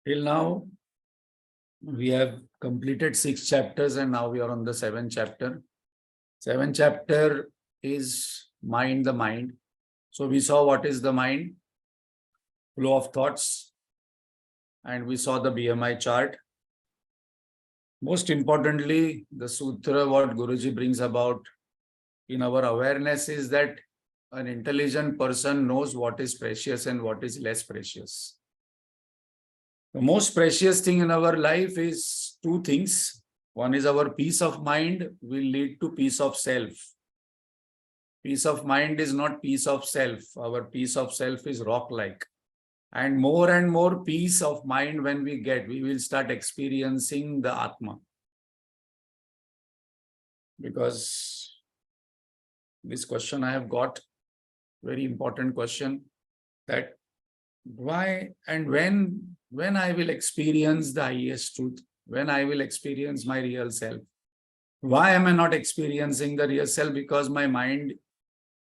Till now, we have completed 6 chapters and now we are on the 7th chapter. 7th chapter is mind, the mind. So we saw what is the mind, flow of thoughts, and we saw the BMI chart. Most importantly, the sutra, what Guruji brings about in our awareness is that an intelligent person knows what is precious and what is less precious. The most precious thing in our life is 2 things. One is our peace of mind will lead to peace of self. Peace of mind is not peace of self. Our peace of self is rock-like. And more peace of mind when we get, we will start experiencing the Atma. Because this question I have got, very important question, that why and when I will experience the highest truth, when I will experience my real self. Why am I not experiencing the real self? Because my mind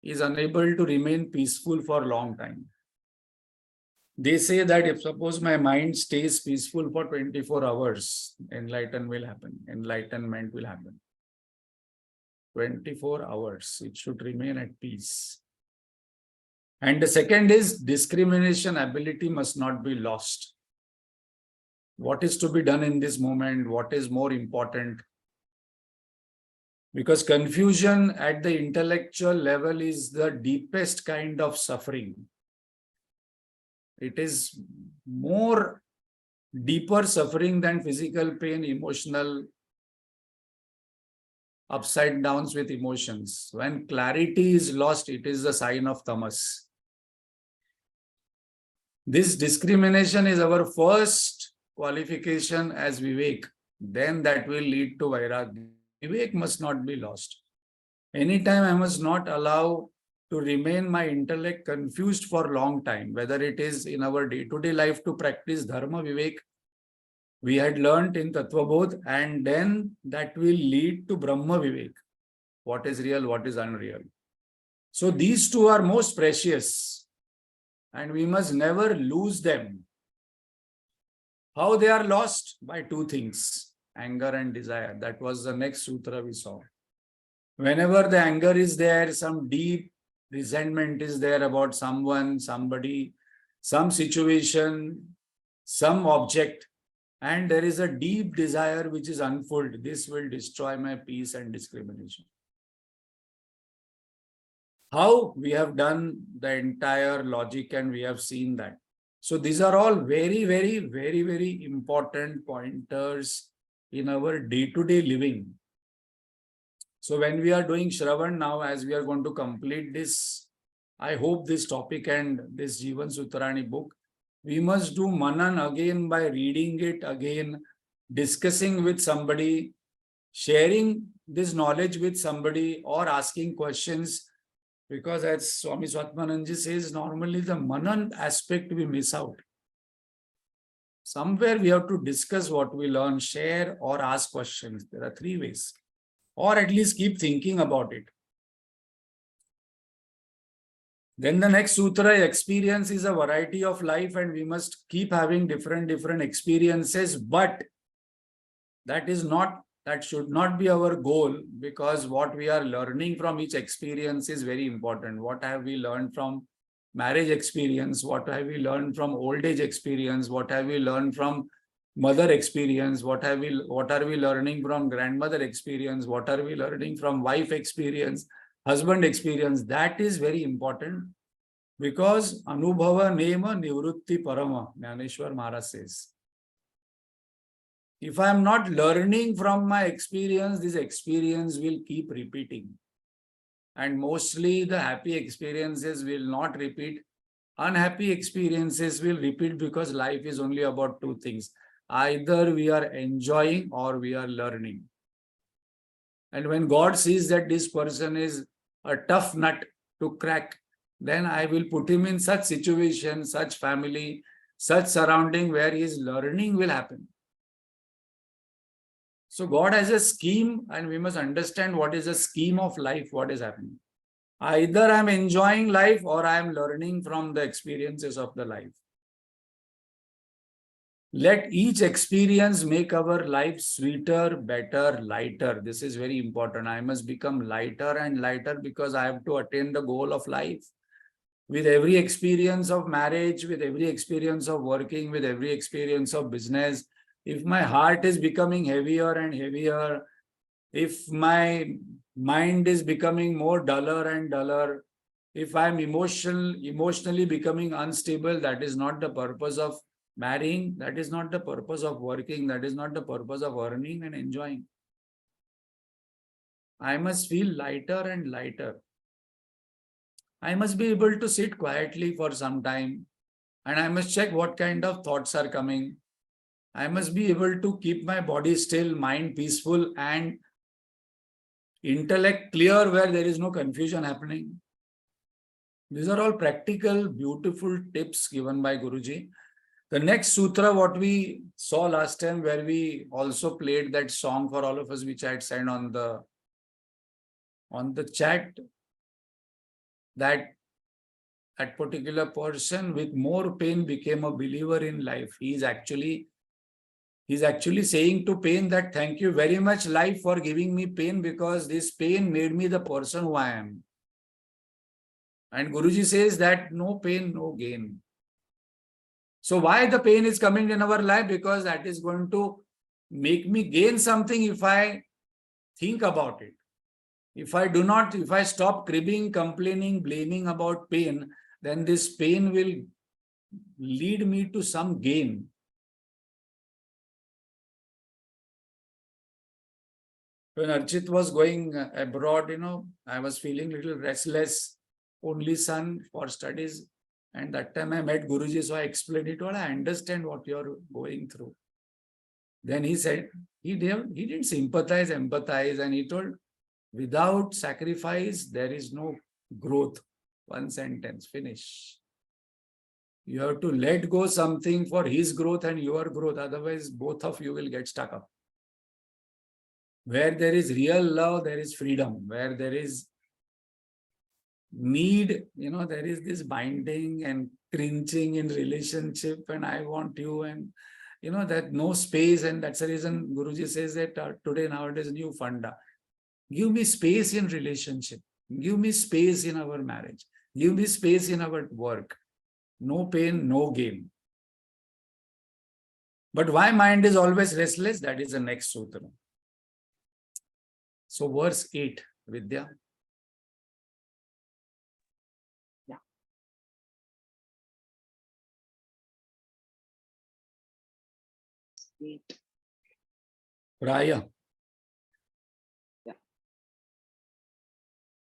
is unable to remain peaceful for a long time. They say that if suppose my mind stays peaceful for 24 hours, enlightenment will happen. 24 hours, it should remain at peace. And the second is discrimination ability must not be lost. What is to be done in this moment? What is more important? Because confusion at the intellectual level is the deepest kind of suffering. It is more deeper suffering than physical pain, emotional upside downs with emotions. When clarity is lost, it is the sign of tamas. This discrimination is our first qualification as Vivek. Then that will lead to Vairagya. Vivek must not be lost. Anytime I must not allow to remain my intellect confused for a long time, whether it is in our day-to-day life to practice Dharma Vivek, we had learnt in Tattva Bodh, and then that will lead to Brahma Vivek. What is real, what is unreal. So these 2 are most precious and we must never lose them. How they are lost? By 2 things, anger and desire. That was the next sutra we saw. Whenever the anger is there, some deep resentment is there about someone, somebody, some situation, some object, and there is a deep desire which is unfulfilled. This will destroy my peace and discrimination. How? We have done the entire logic and we have seen that. So these are all very important pointers in our day-to-day living. So when we are doing Shravan now, as we are going to complete this, I hope this topic and this Jivan Sutrani book, we must do Manan again by reading it again, discussing with somebody, sharing this knowledge with somebody or asking questions. Because as Swami Swatmananji says, normally the Manan aspect we miss out. Somewhere we have to discuss what we learn, share or ask questions. There are 3 ways. Or at least keep thinking about it. Then the next sutra, experience is a variety of life and we must keep having different experiences, but that should not be our goal, because what we are learning from each experience is very important. What have we learned from marriage experience? What have we learned from old age experience? What have we learned from mother experience? What are we learning from grandmother experience? What are we learning from wife experience, husband experience? That is very important, because Anubhava Nema Nivrutti Parama, Jnaneshwar Maharaj says. If I am not learning from my experience, this experience will keep repeating. And mostly the happy experiences will not repeat. Unhappy experiences will repeat, because life is only about 2 things. Either we are enjoying or we are learning. And when God sees that this person is a tough nut to crack, then I will put him in such situation, such family, such surrounding where his learning will happen. So God has a scheme and we must understand what is the scheme of life, what is happening. Either I am enjoying life or I am learning from the experiences of the life. Let each experience make our life sweeter, better, lighter. This is very important. I must become lighter and lighter because I have to attain the goal of life. With every experience of marriage, with every experience of working, with every experience of business, if my heart is becoming heavier and heavier, if my mind is becoming more duller and duller, if I'm emotionally becoming unstable, that is not the purpose of marrying, that is not the purpose of working, that is not the purpose of earning and enjoying. I must feel lighter and lighter. I must be able to sit quietly for some time and I must check what kind of thoughts are coming. I must be able to keep my body still, mind peaceful and intellect clear where there is no confusion happening. These are all practical, beautiful tips given by Guruji. The next sutra, what we saw last time, where we also played that song for all of us, which I had sent on the chat, that particular person with more pain became a believer in life. He's actually saying to pain that thank you very much, life, for giving me pain, because this pain made me the person who I am. And Guruji says that no pain, no gain. So why the pain is coming in our life? Because that is going to make me gain something if I think about it. If I stop cribbing, complaining, blaming about pain, then this pain will lead me to some gain. When Archit was going abroad, I was feeling a little restless, only son for studies. And that time I met Guruji, so I explained it all. I understand what you're going through. Then he said, he didn't sympathize, empathize, and he told, without sacrifice, there is no growth. One sentence, finish. You have to let go something for his growth and your growth. Otherwise, both of you will get stuck up. Where there is real love, there is freedom. Where there is need, there is this binding and cringing in relationship, and I want you, and that no space. And that's the reason Guruji says that today, nowadays, new funda. Give me space in relationship. Give me space in our marriage. Give me space in our work. No pain, no gain. But why mind is always restless? That is the next sutra. So verse 8, Vidya. Yeah. Praya. Yeah.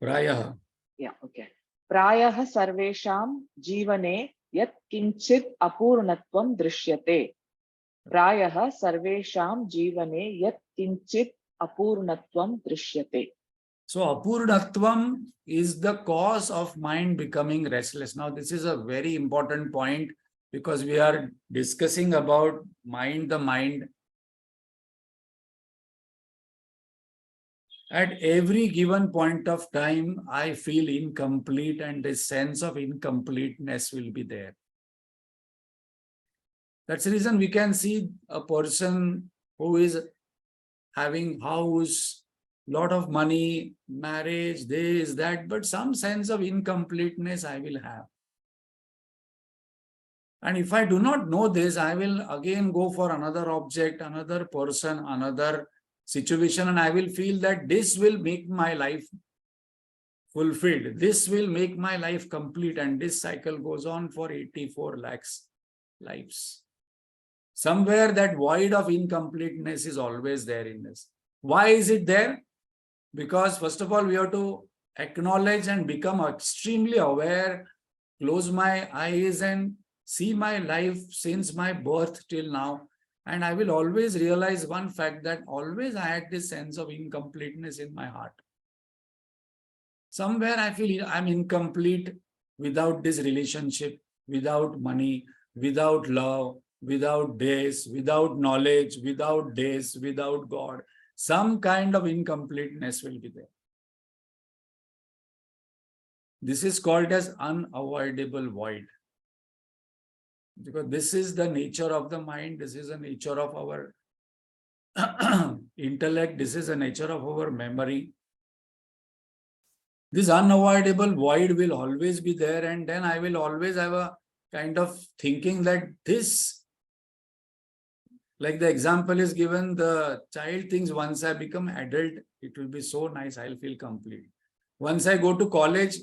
Praya. Yeah, okay. Prayah sarvesham jivane yat kinchit apurnatvam drishyate. Prayah sarvesham jivane yat kinchit apurnatvam drishyate. So apurnatvam is the cause of mind becoming restless. Now, this is a very important point because we are discussing about mind, the mind. At every given point of time, I feel incomplete, and this sense of incompleteness will be there. That's the reason we can see a person who is having house, lot of money, marriage, this, that, but some sense of incompleteness I will have. And if I do not know this, I will again go for another object, another person, another situation, and I will feel that this will make my life fulfilled. This will make my life complete. And this cycle goes on for 84 lakhs lives. Somewhere that void of incompleteness is always there in this. Why is it there? Because first of all, we have to acknowledge and become extremely aware, close my eyes and see my life since my birth till now. And I will always realize one fact, that always I had this sense of incompleteness in my heart. Somewhere I feel I'm incomplete without this relationship, without money, without love, without this, without knowledge, without this, without God. Some kind of incompleteness will be there. This is called as unavoidable void. Because this is the nature of the mind, this is the nature of our intellect, this is the nature of our memory. This unavoidable void will always be there, and then I will always have a kind of thinking that this, like the example is given, the child thinks once I become adult, it will be so nice, I'll feel complete. Once I go to college,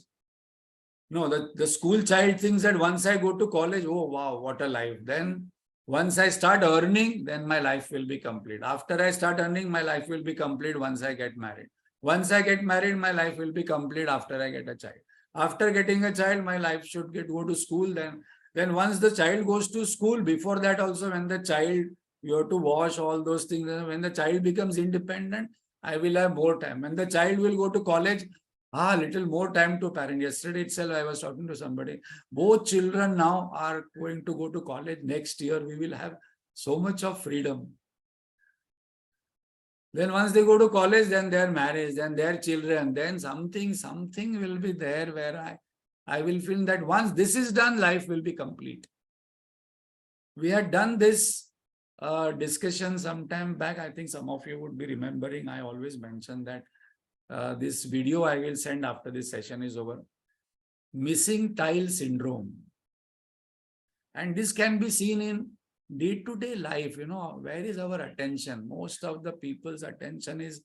no, the school child thinks that once I go to college, oh wow, what a life. Then once I start earning, then my life will be complete. After I start earning, my life will be complete once I get married. Once I get married, my life will be complete after I get a child. After getting a child, my life should go to school. Then once the child goes to school, before that also, when the child, you have to wash all those things. When the child becomes independent, I will have more time. When the child will go to college, little more time to parent. Yesterday itself, I was talking to somebody. Both children now are going to go to college. Next year, we will have so much of freedom. Then once they go to college, then their marriage, then their children, then something will be there where I will feel that once this is done, life will be complete. We had done this discussion some time back. I think some of you would be remembering. I always mention that this video I will send after this session is over. Missing tile syndrome. And this can be seen in day-to-day life. Where is our attention? Most of the people's attention is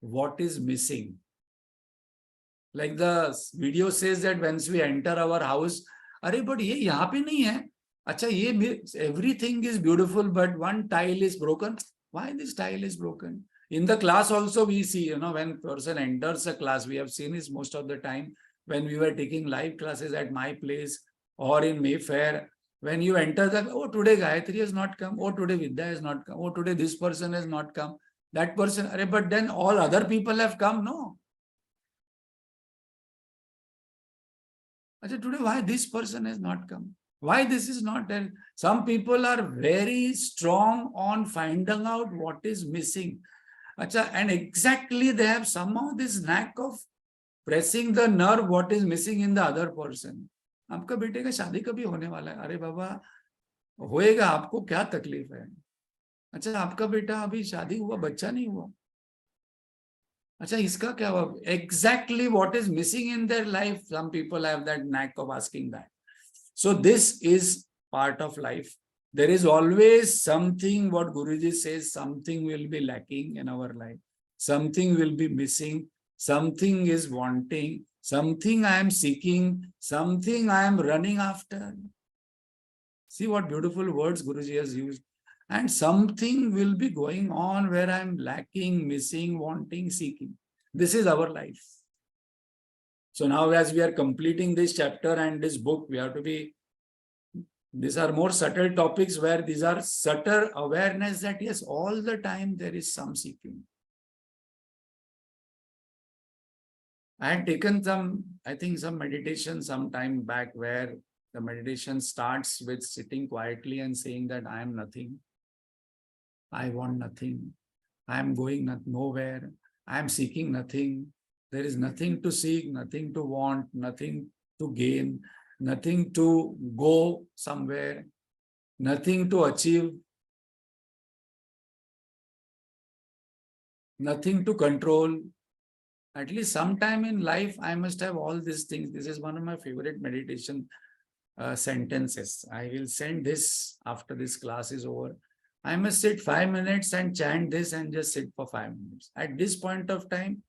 what is missing. Like the video says that once we enter our house, Arey, but ye yahan pe nahi hai. Acha, everything is beautiful, but one tile is broken. Why this tile is broken? In the class also we see, when person enters a class, we have seen this most of the time when we were taking live classes at my place or in Mayfair. When you enter oh, today Gayatri has not come. Oh, today Vidya has not come. Oh, today this person has not come. That person, but then all other people have come, no? Today, why this person has not come? Why this is not there? Some people are very strong on finding out what is missing. And exactly they have somehow this knack of pressing the nerve what is missing in the other person. आपका बेटे का शादी कभी होने वाला है? अरे बाबा, होएगा, आपको क्या तकलीफ है? अच्छा, आपका बेटा अभी शादी हुआ, बच्चा नहीं हुआ. अच्छा, इसका क्या हुआ? Exactly what is missing in their life, some people have that knack of asking that. So this is part of life. There is always something, what Guruji says, something will be lacking in our life. Something will be missing. Something is wanting. Something I am seeking. Something I am running after. See what beautiful words Guruji has used. And something will be going on where I am lacking, missing, wanting, seeking. This is our life. So now as we are completing this chapter and this book, we have to be, these are more subtle topics where these are subtle awareness that yes, all the time there is some seeking. I had taken some meditation some time back where the meditation starts with sitting quietly and saying that I am nothing. I want nothing. I am going nowhere. I am seeking nothing. There is nothing to seek, nothing to want, nothing to gain, nothing to go somewhere, nothing to achieve, nothing to control. At least sometime in life, I must have all these things. This is one of my favorite meditation sentences. I will send this after this class is over. I must sit 5 minutes and chant this and just sit for 5 minutes. At this point of time,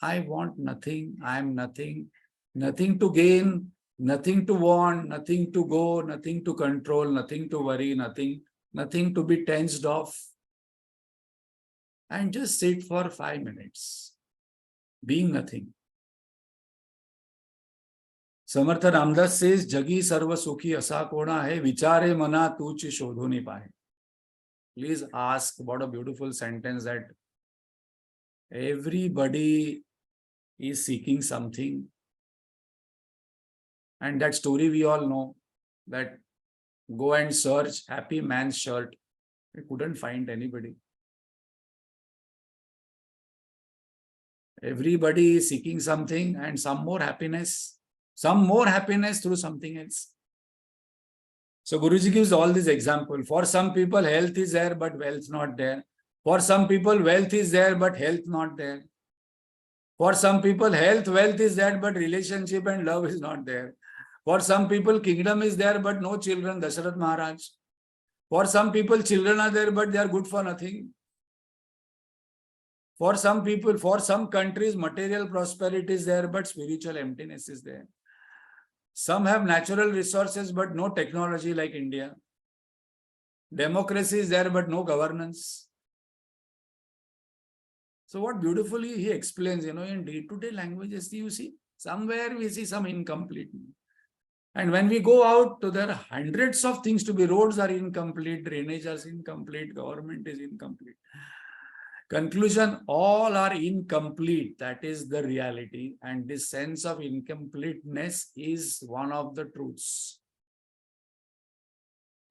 I want nothing. I am nothing. Nothing to gain, nothing to want, nothing to go, nothing to control, nothing to worry, nothing to be tensed off. And just sit for 5 minutes, being nothing. Samartha Ramdas says, Jagi sarva sukhi asa kona hai, vichare mana tuch shodho ni pahe. Please ask, what a beautiful sentence, that everybody is seeking something. And that story we all know, that go and search happy man's shirt. We couldn't find anybody. Everybody is seeking something and some more happiness through something else. So Guruji gives all these examples. For some people, health is there, but wealth not there. For some people, wealth is there, but health not there. For some people, wealth is there, but relationship and love is not there. For some people, kingdom is there, but no children, Dasharath Maharaj. For some people, children are there, but they are good for nothing. For some people, for some countries, material prosperity is there, but spiritual emptiness is there. Some have natural resources, but no technology like India. Democracy is there, but no governance. So what beautifully he explains, in day-to-day languages, you see, somewhere we see some incompleteness. And when we go out, there are hundreds of things to be. Roads are incomplete, drainage is incomplete, government is incomplete. Conclusion, all are incomplete. That is the reality. And this sense of incompleteness is one of the truths.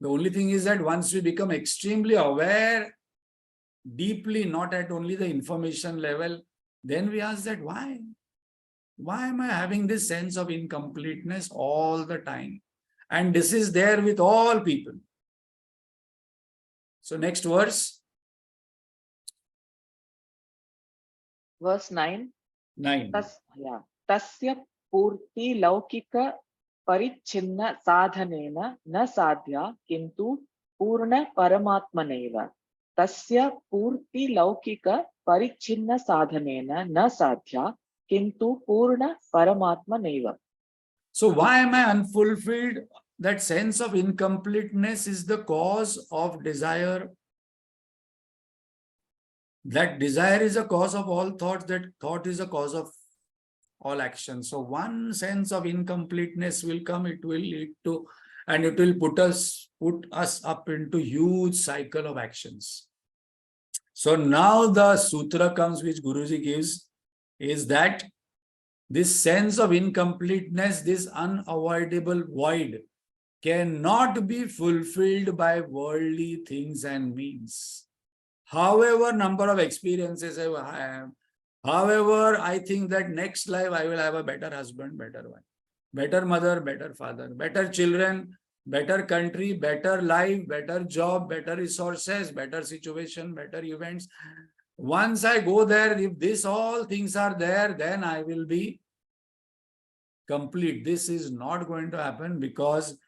The only thing is that once we become extremely aware, deeply, not at only the information level, then we ask that why? Why am I having this sense of incompleteness all the time? And this is there with all people. So next verse. Verse 9. 9. Tasya purti laukika parichinna sadhanena na sadhya kintu purna paramatmaneva. Tasya purti laukika parichinna sadhanena na sadhya kintu purna paramatmaneva. So why am I unfulfilled? That sense of incompleteness is the cause of desire. That desire is a cause of all thoughts. That thought is a cause of all action. So one sense of incompleteness will come, it will lead to, and it will put us up into huge cycle of actions. So now the sutra comes, which Guruji gives, is that this sense of incompleteness, this unavoidable void, cannot be fulfilled by worldly things and means. However number of experiences I have, however I think that next life I will have a better husband, better wife, better mother, better father, better children, better country, better life, better job, better resources, better situation, better events. Once I go there, if these all things are there, then I will be complete. This is not going to happen because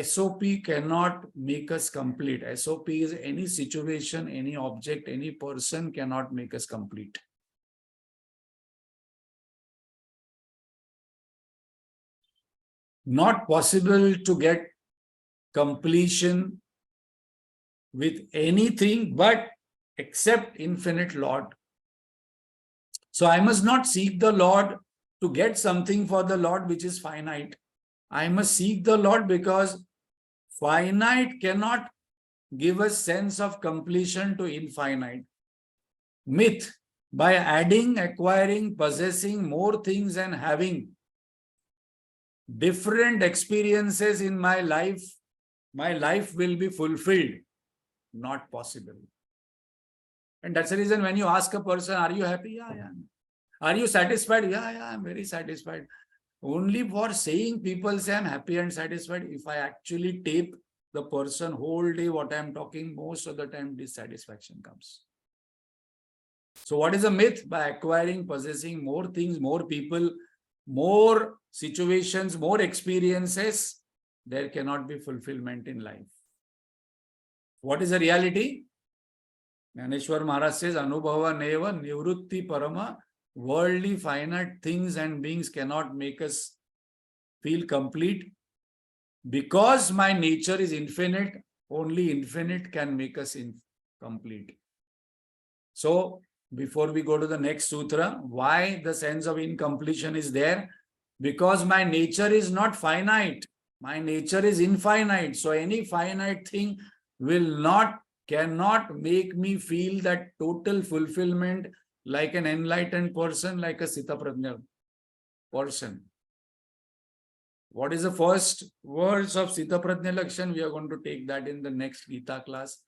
SOP cannot make us complete. SOP is any situation, any object, any person cannot make us complete. Not possible to get completion with anything but except infinite Lord. So I must not seek the Lord to get something for the Lord which is finite. I must seek the Lord because finite cannot give a sense of completion to infinite. Myth, by adding, acquiring, possessing more things and having different experiences in my life will be fulfilled. Not possible. And that's the reason when you ask a person, are you happy? Yeah, yeah. Are you satisfied? Yeah, I'm very satisfied. Only for saying people say I'm happy and satisfied. If I actually tape the person whole day, what I'm talking, most of the time dissatisfaction comes. So what is a myth? By acquiring, possessing more things, more people, more situations, more experiences, there cannot be fulfillment in life. What is the reality? Jnaneshwar Maharaj says, Anubhava neva nivrutti parama. Worldly finite things and beings cannot make us feel complete. Because my nature is infinite, only infinite can make us complete. So, before we go to the next sutra, why the sense of incompletion is there? Because my nature is not finite. My nature is infinite. So, any finite thing cannot make me feel that total fulfillment like an enlightened person, like a Sitaprajna person. What is the first words of Sitaprajna Lakshan? We are going to take that in the next Gita class.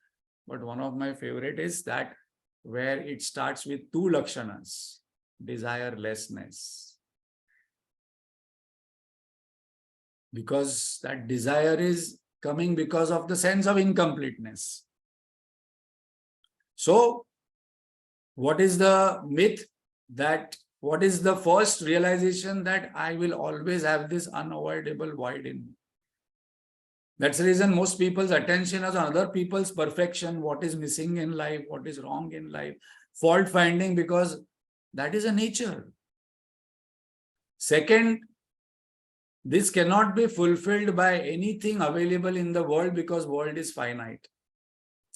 But one of my favorite is that where it starts with two Lakshanas, desirelessness. because that desire is coming because of the sense of incompleteness. So, what is the myth? That what is the first realization? That I will always have this unavoidable void in me. That's the reason most people's attention is on other people's perfection, what is missing in life, what is wrong in life, fault finding, because that is a nature. Second, this cannot be fulfilled by anything available in the world because world is finite.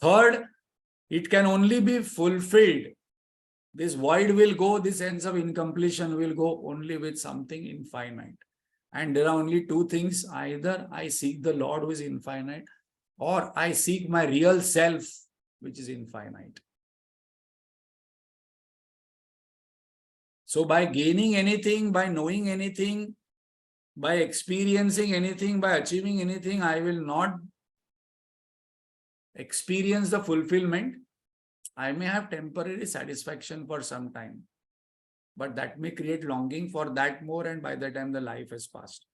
Third, it can only be fulfilled. This void will go, this sense of incompletion will go only with something infinite. And there are only two things. Either I seek the Lord who is infinite, or I seek my real self, which is infinite. So by gaining anything, by knowing anything, by experiencing anything, by achieving anything, I will not experience the fulfillment. I may have temporary satisfaction for some time, but that may create longing for that more, and by the time the life has passed.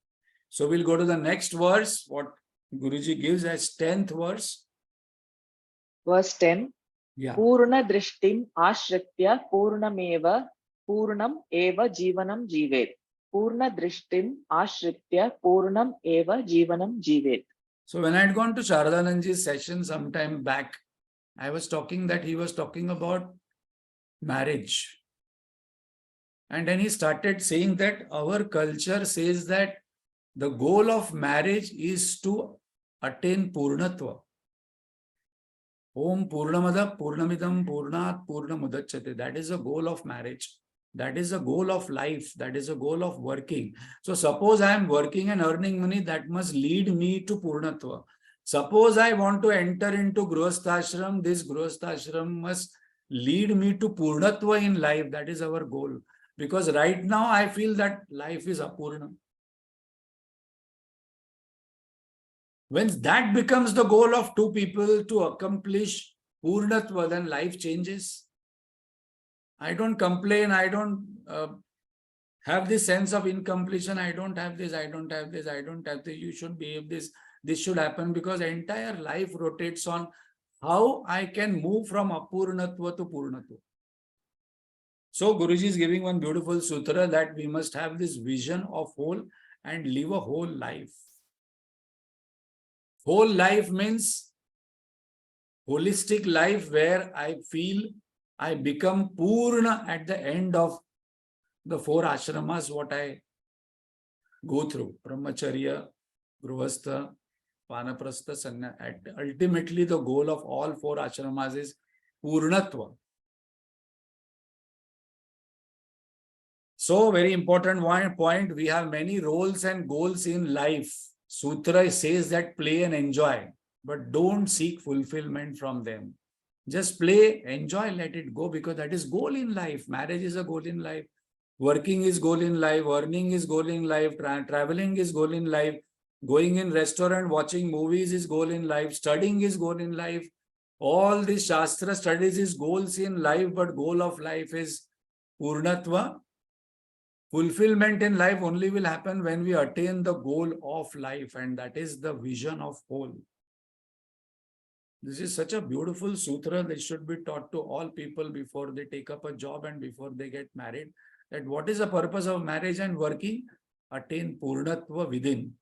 So we'll go to the next verse, what Guruji gives as 10th verse. Verse 10. Yeah. Purna drishtim ashritya purnameva purnam eva jivanam jivet. Purna drishtim ashritya purnam eva jivanam jivet. So when I had gone to Sharadananji's session some time back, I was talking that he was talking about marriage. And then he started saying that our culture says that the goal of marriage is to attain Purnatva. Om Purnamada Purnamidam Purnat Purnamudachyate. That is the goal of marriage. That is the goal of life. That is the goal of working. So suppose I am working and earning money, that must lead me to Purnatva. Suppose I want to enter into Grihasthashram, this Grihasthashram must lead me to Purnatva in life. That is our goal. Because right now I feel that life is Apurna. When that becomes the goal of two people to accomplish Purnatva, then life changes. I don't complain. I don't have this sense of incompletion. I don't have this. I don't have this. I don't have this. You should behave this. This should happen, because entire life rotates on how I can move from Apurnatva to Purnatva. So Guruji is giving one beautiful sutra that we must have this vision of whole and live a whole life. Whole life means holistic life, where I feel I become Purna at the end of the 4 ashramas, what I go through. Brahmacharya, Grihastha, Vanaprastha, Sannyasa. Ultimately, the goal of all 4 ashramas is Purnatva. So, very important point, we have many roles and goals in life. Sutra says that play and enjoy, but don't seek fulfillment from them. Just play, enjoy, let it go, because that is goal in life. Marriage is a goal in life. Working is goal in life. Earning is goal in life. Traveling is goal in life. Going in restaurant, watching movies is goal in life. Studying is goal in life. All these Shastra studies is goals in life, but goal of life is Purnatva. Fulfillment in life only will happen when we attain the goal of life, and that is the vision of whole. This is such a beautiful sutra that should be taught to all people before they take up a job and before they get married. That what is the purpose of marriage and working? Attain Purnatva within.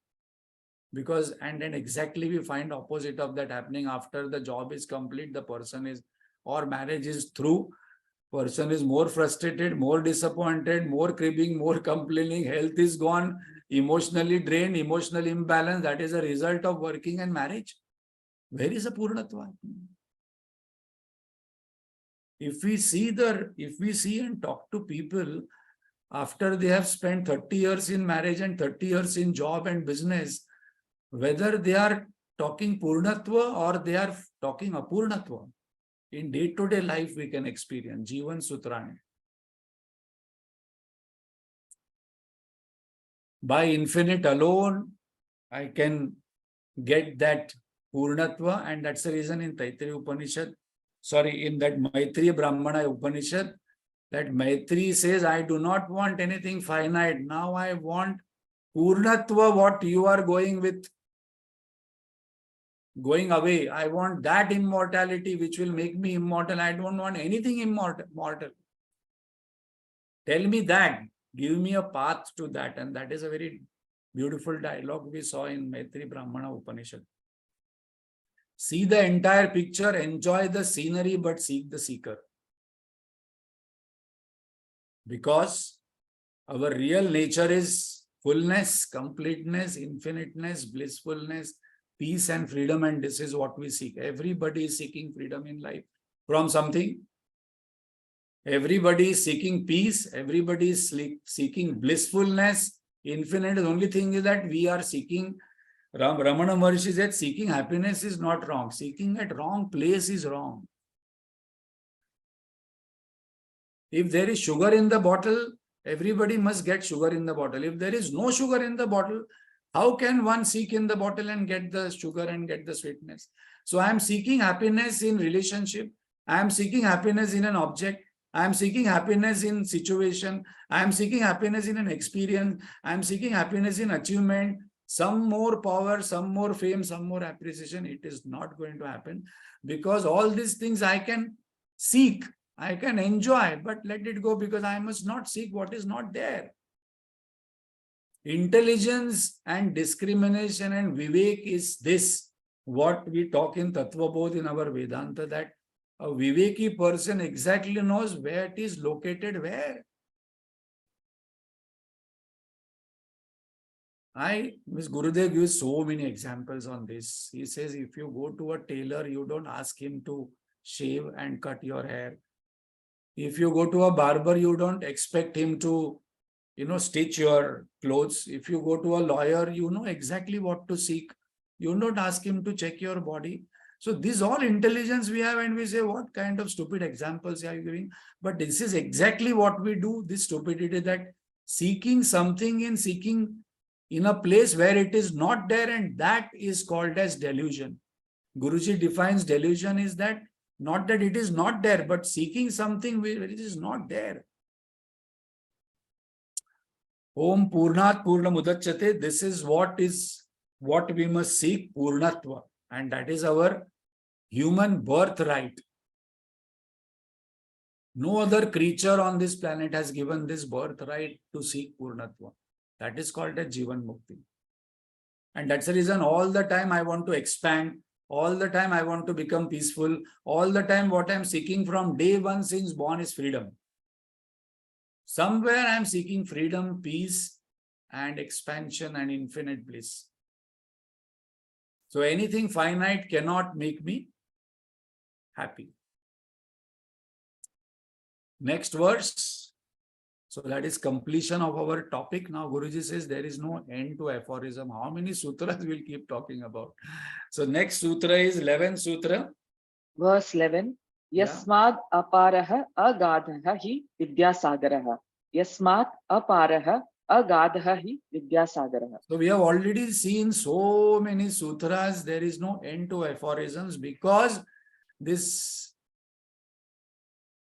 Because, and then exactly we find opposite of that happening after the job is complete, the person is, or marriage is through, person is more frustrated, more disappointed, more cribbing, more complaining, health is gone, emotionally drained, emotional imbalance. That is a result of working and marriage. Where is the Purnatva? If we see and talk to people after they have spent 30 years in marriage and 30 years in job and business, whether they are talking Purnatva or they are talking Apurnatva, in day-to-day life we can experience. Jivan Sutrani. By infinite alone, I can get that Purnatva, and that's the reason in Taittiriya Upanishad, in that Maitreya Brahmana Upanishad, that Maitri says, I do not want anything finite. Now I want Purnatva, what you are going with, going away. I want that immortality which will make me immortal. I don't want anything immortal. Tell me that. Give me a path to that. And that is a very beautiful dialogue we saw in Maitri Brahmana Upanishad. See the entire picture, enjoy the scenery, but seek the seeker. Because our real nature is fullness, completeness, infiniteness, blissfulness, peace and freedom, and this is what we seek. Everybody is seeking freedom in life from something. Everybody is seeking peace. Everybody is seeking blissfulness. Infinite. The only thing is that we are seeking. Ramana Maharshi said, seeking happiness is not wrong. Seeking at wrong place is wrong. If there is sugar in the bottle, everybody must get sugar in the bottle. If there is no sugar in the bottle, how can one seek in the bottle and get the sugar and get the sweetness? So I am seeking happiness in relationship. I am seeking happiness in an object. I am seeking happiness in situation. I am seeking happiness in an experience. I am seeking happiness in achievement. Some more power, some more fame, some more appreciation. It is not going to happen because all these things I can seek. I can enjoy, but let it go because I must not seek what is not there. Intelligence and discrimination and vivek is this, what we talk in Tattva Bodh in our Vedanta, that a viveki person exactly knows where it is located where. Ms. Gurudev gives so many examples on this. He says, if you go to a tailor, you don't ask him to shave and cut your hair. If you go to a barber, you don't expect him to, stitch your clothes. If you go to a lawyer, you know exactly what to seek. You don't ask him to check your body. So this all intelligence we have, and we say, what kind of stupid examples are you giving? But this is exactly what we do, this stupidity, that seeking something in a place where it is not there, and that is called as delusion. Guruji defines delusion is that, not that it is not there, but seeking something where it is not there. Om Purnat Purnam Udachyate. This is what we must seek, Purnatva. And that is our human birthright. No other creature on this planet has given this birthright to seek Purnatva. That is called a Jivan Mukti. And that's the reason all the time I want to expand. All the time I want to become peaceful. All the time what I'm seeking from day one since born is freedom. Somewhere I'm seeking freedom, peace, and expansion and infinite bliss. So anything finite cannot make me happy. Next verse. So that is completion of our topic. Now Guruji says there is no end to aphorism. How many sutras we'll keep talking about? So next sutra is 11th sutra. Verse 11. Yasmad aparaha agadhaha hi vidyasagaraha. Yasmad aparaha agadhaha hi vidyasagaraha. So we have already seen so many sutras. There is no end to aphorisms because this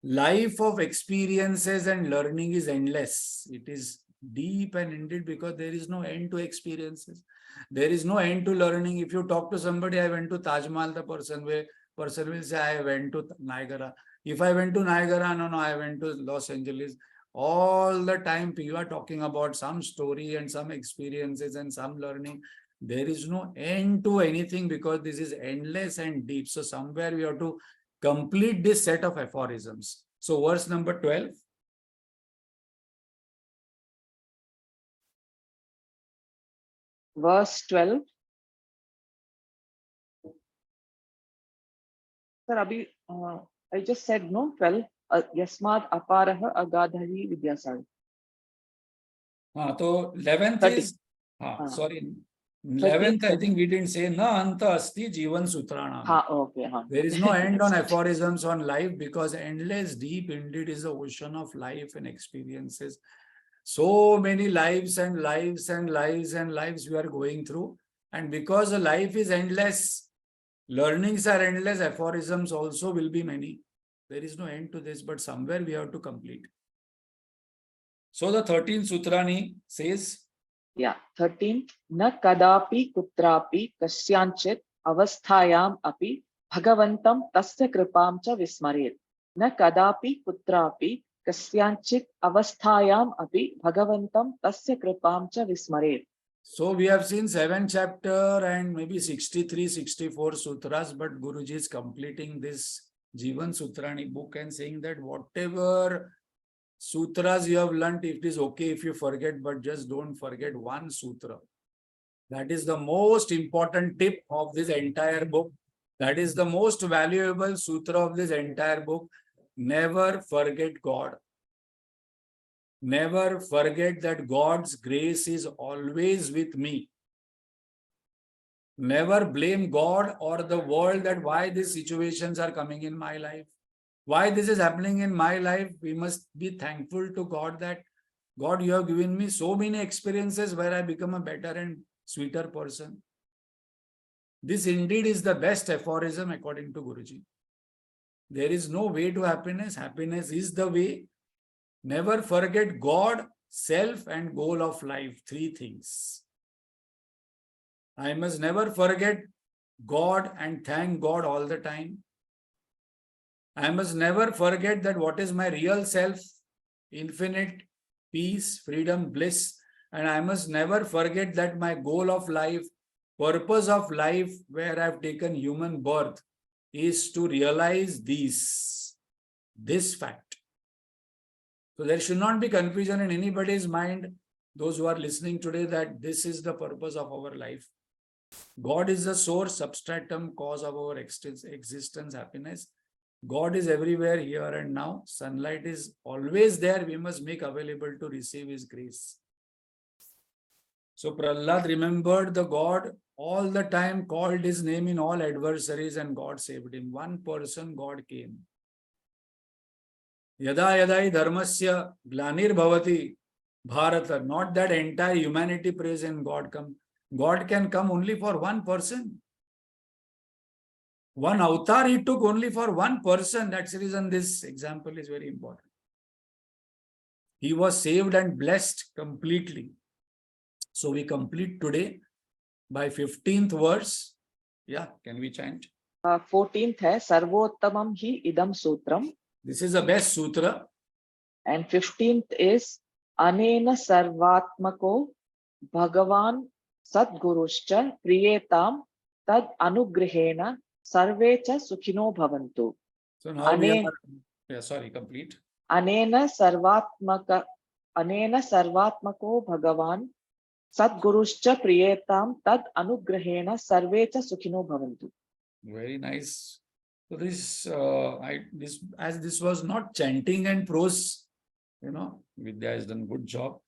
life of experiences and learning is endless. It is deep and ended because there is no end to experiences. There is no end to learning. If you talk to somebody, I went to Taj Mahal, the person will say, I went to Niagara. If I went to Niagara, no, I went to Los Angeles. All the time you are talking about some story and some experiences and some learning. There is no end to anything because this is endless and deep. So somewhere we have to complete this set of aphorisms. So verse number 12. Verse 12. Sir, Abhi, I just said no, 12. Yasmad aparaha agadhahi vidyasagar. So 11th 13. is, sorry, 11th I think we didn't say, na anta asti jivan sutranam. Okay. There is no end on aphorisms on life because endless, deep indeed is the ocean of life and experiences. So many lives and lives and lives and lives we are going through. And because the life is endless, learnings are endless, aphorisms also will be many. There is no end to this, but somewhere we have to complete. So the 13th Sutrani says, Yeah, 13th. Na kadapi kutrapi kasyanchit avasthayam api bhagavantam tasya kripam cha vismaret. Na kadapi kutrapi kasyanchit avasthayam api bhagavantam tasya kripam cha vismaret. So we have seen 7 chapter and maybe 63, 64 sutras, but Guruji is completing this Jivan Sutrani book and saying that whatever sutras you have learnt, it is okay if you forget, but just don't forget one sutra. That is the most important tip of this entire book. That is the most valuable sutra of this entire book. Never forget God. Never forget that God's grace is always with me. Never blame God or the world that why these situations are coming in my life. Why this is happening in my life. We must be thankful to God that God, you have given me so many experiences where I become a better and sweeter person. This indeed is the best aphorism according to Guruji. There is no way to happiness. Happiness is the way. Never forget God, self, and goal of life. 3 things. I must never forget God and thank God all the time. I must never forget that what is my real self, infinite peace, freedom, bliss. And I must never forget that my goal of life, purpose of life, where I've taken human birth, is to realize this fact. So there should not be confusion in anybody's mind, those who are listening today, that this is the purpose of our life. God is the source, substratum, cause of our existence, happiness. God is everywhere, here and now. Sunlight is always there. We must make available to receive His grace. So Prahlad remembered the God all the time, called His name in all adversaries, and God saved him. One person, God came. Yada yadai dharmasya glanir bhavati bharata. Not that entire humanity prays and God come. God can come only for one person. One avatar He took only for one person. That's the reason this example is very important. He was saved and blessed completely. So we complete today by 15th verse. Yeah, can we chant? 14th hai Sarvottamam hi idam sutram. This is the best sutra. And 15th is Anena Sarvatmako Bhagavan Sadguruscha Priyetam Tad Anugrihena Sarvecha Sukhino Bhavantu. So now we are, complete. Anena Sarvatmako Bhagavan Sadguruscha Priyetam Tad Anugrihena Sarvecha Sukhino Bhavantu. Very nice. So this, as this was not chanting and prose, Vidya has done good job.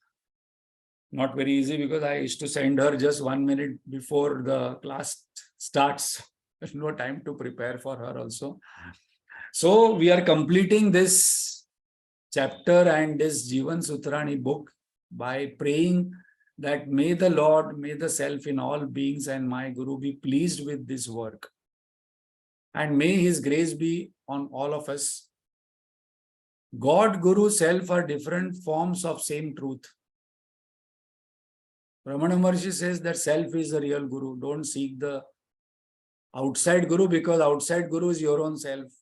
Not very easy because I used to send her just 1 minute before the class starts. There's no time to prepare for her also. So we are completing this chapter and this Jivan Sutrani book by praying that may the Lord, may the Self in all beings and my Guru be pleased with this work. And may His grace be on all of us. God, Guru, Self are different forms of same truth. Ramana Maharshi says that Self is the real Guru. Don't seek the outside Guru, because outside Guru is your own self.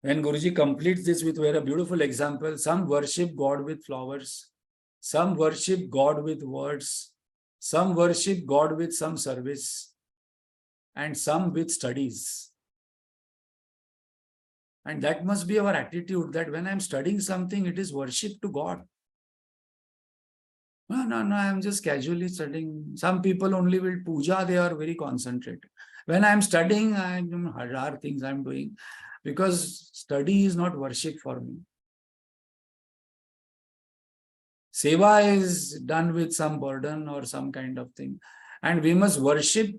When Guruji completes this with a beautiful example, some worship God with flowers, some worship God with words, some worship God with some service, and some with studies. And that must be our attitude, that when I'm studying something, it is worship to God. No, I'm just casually studying. Some people only will puja, they are very concentrated. When I'm studying, I'm हजार things I'm doing, because study is not worship for me. Seva is done with some burden or some kind of thing. And we must worship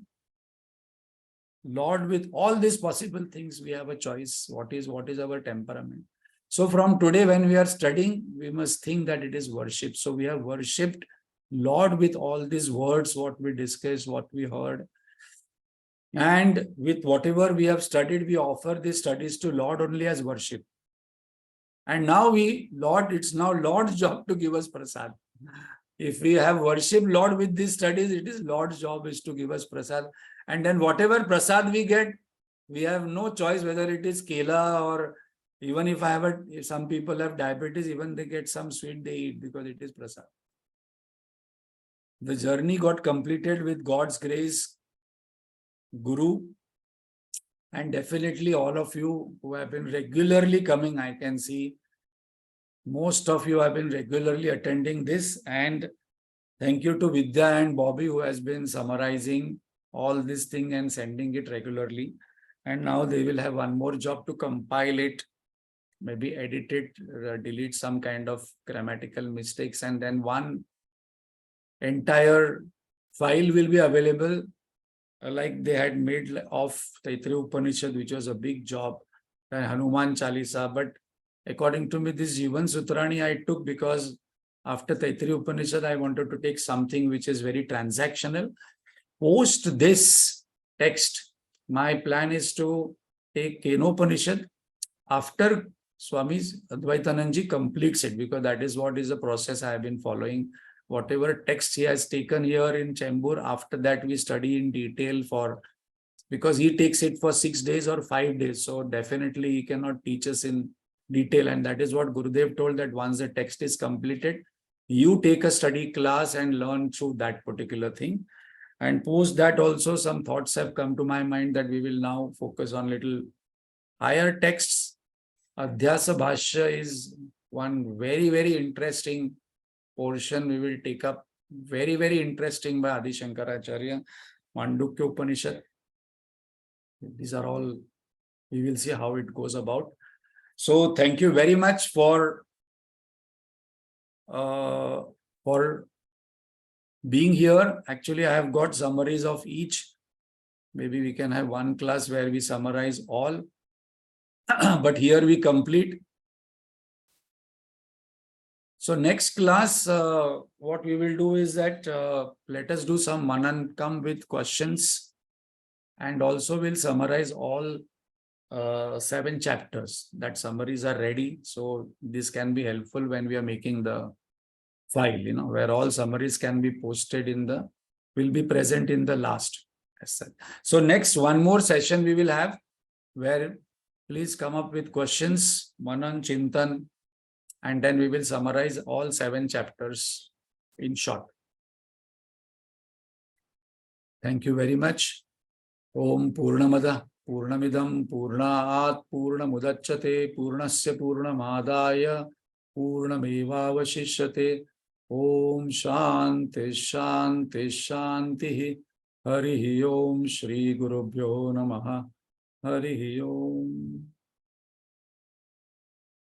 Lord with all these possible things. We have a choice. What is our temperament? So from today, when we are studying, we must think that it is worship. So we have worshipped Lord with all these words, what we discussed, what we heard. And with whatever we have studied, we offer these studies to Lord only as worship. And now it's now Lord's job to give us prasad. If we have worship Lord with these studies, it is Lord's job is to give us prasad. And then whatever prasad we get, we have no choice whether it is kela or even if if some people have diabetes, even they get some sweet they eat because it is prasad. The journey got completed with God's grace, Guru, and definitely all of you who have been regularly coming, I can see most of you have been regularly attending this, and thank you to Vidya and Bobby who has been summarizing all this thing and sending it regularly. And now they will have one more job to compile it, maybe edit it, delete some kind of grammatical mistakes, and then one entire file will be available like they had made of Taittiriya Upanishad, which was a big job, and Hanuman Chalisa. But according to me, this Jivan Sutrani I took because after Taittiriya Upanishad, I wanted to take something which is very transactional. Post this text, my plan is to take Kenopanishad after Swami's Advaitananji completes it, because that is what is the process I have been following. Whatever text he has taken here in Chembur, after that we study in detail because he takes it for 6 days or 5 days. So definitely he cannot teach us in detail. And that is what Gurudev told, that once the text is completed, you take a study class and learn through that particular thing. And post that also some thoughts have come to my mind that we will now focus on little higher texts. Adhyasa Bhashya is one very, very interesting portion we will take up. Very, very interesting by Adi Shankaracharya, Mandukya Upanishad. These are all, we will see how it goes about. So thank you very much for being here. Actually, I have got summaries of each. Maybe we can have one class where we summarize all. But here we complete. So next class, what we will do is that let us do some manan, come with questions, and also we'll summarize all 7 chapters. That summaries are ready. So this can be helpful when we are making the file, where all summaries can be posted will be present in the last. So next, one more session we will have where please come up with questions, manan, chintan, and then we will summarize all 7 chapters in short. Thank you very much. Om Purnamada Purnamidam Purnaat Purnamudachyate Purnasya Purnamadaya Purnamevavashishyate. Om Shanti Shanti Shanti. Harihi Om Shri Gurubhyo Namaha. Harihi Om.